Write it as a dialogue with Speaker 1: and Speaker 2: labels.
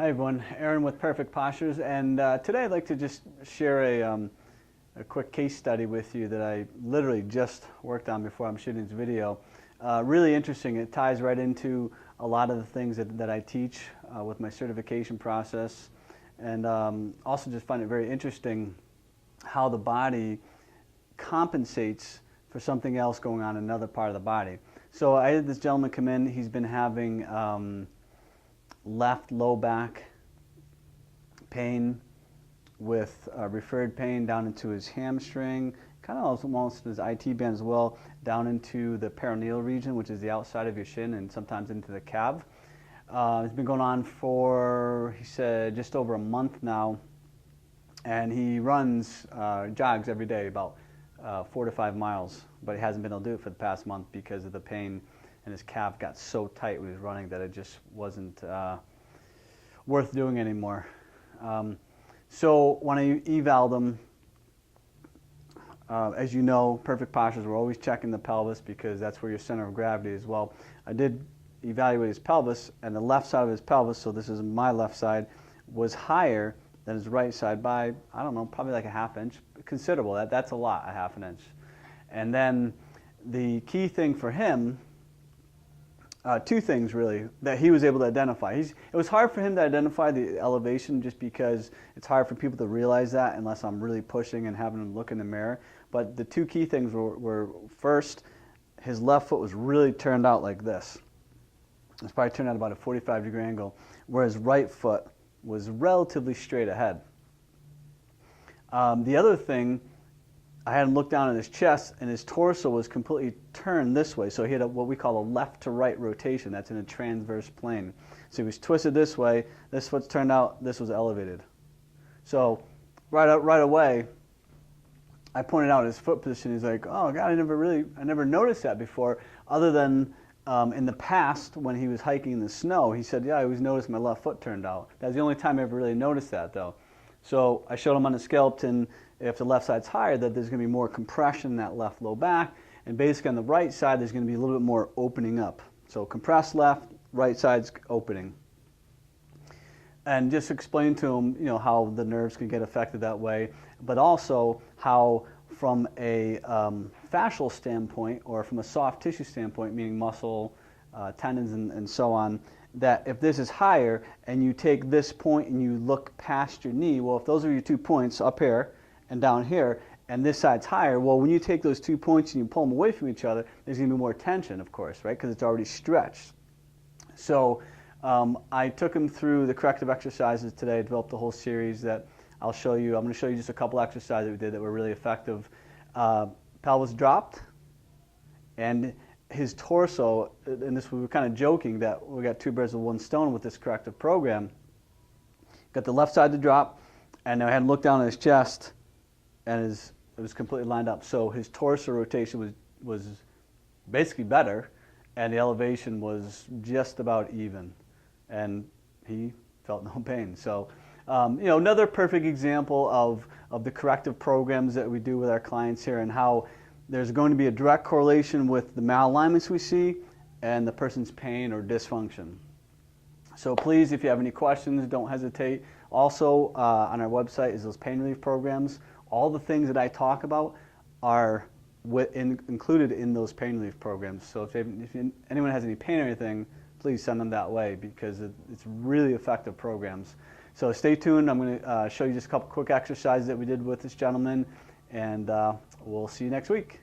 Speaker 1: Hi everyone, Aaron with Perfect Postures, and today I'd like to just share a quick case study with you that I literally just worked on before I'm shooting this video. Really interesting. It ties right into a lot of the things that I teach with my certification process, and also just find it very interesting how the body compensates for something else going on in another part of the body. So I had this gentleman come in. He's been having left low back pain with referred pain down into his hamstring, kind of almost his IT band as well, down into the peroneal region, which is the outside of your shin, and sometimes into the calf. It's been going on for, he said, just over a month now, and he runs, jogs every day, about 4 to 5 miles, but he hasn't been able to do it for the past month because of the pain, and his calf got so tight when he was running that it just wasn't worth doing anymore. So when I eval'd him, as you know, Perfect Postures, we're always checking the pelvis because that's where your center of gravity is. Well, I did evaluate his pelvis, and the left side of his pelvis, so this is my left side, was higher than his right side by, I don't know, probably like a ½ inch. Considerable. That's a lot, a ½ inch. And then the key thing for him, two things really that he was able to identify. It was hard for him to identify the elevation just because it's hard for people to realize that unless I'm really pushing and having him look in the mirror. But the two key things were first, his left foot was really turned out like this. It's probably turned out about a 45-degree angle, where his right foot was relatively straight ahead. The other thing, I had him look down at his chest, and his torso was completely turned this way. So he had what we call a left to right rotation. That's in a transverse plane. So he was twisted this way, this foot's turned out, this was elevated. So right away, I pointed out his foot position. He's like, oh God, I never noticed that before, other than in the past when he was hiking in the snow. He said, yeah, I always noticed my left foot turned out. That was the only time I ever really noticed that though. So I showed him on the skeleton, if the left side's higher, that there's going to be more compression in that left low back, and basically on the right side there's going to be a little bit more opening up. So compressed left, right side's opening. And just explain to him, you know, how the nerves can get affected that way, but also how from a fascial standpoint or from a soft tissue standpoint, meaning muscle, tendons and so on, that if this is higher and you take this point and you look past your knee, well, if those are your 2 points up here and down here, and this side's higher, well, when you take those 2 points and you pull them away from each other, there's going to be more tension, of course, right, because it's already stretched. So I took him through the corrective exercises today. I developed a whole series that I'll show you. I'm going to show you just a couple exercises that we did that were really effective. Pelvis dropped, and his torso, and this we were kind of joking that we got 2 birds with 1 stone with this corrective program. Got the left side to drop, and I had him look down at his chest, and it was completely lined up. So his torso rotation was basically better, and the elevation was just about even, and he felt no pain. So you know, another perfect example of the corrective programs that we do with our clients here, and how there's going to be a direct correlation with the malalignments we see and the person's pain or dysfunction. So please, if you have any questions, don't hesitate. Also, on our website is those pain relief programs. All the things that I talk about are included in those pain relief programs. So if anyone has any pain or anything, please send them that way because it's really effective programs. So stay tuned. I'm going to show you just a couple quick exercises that we did with this gentleman, and we'll see you next week.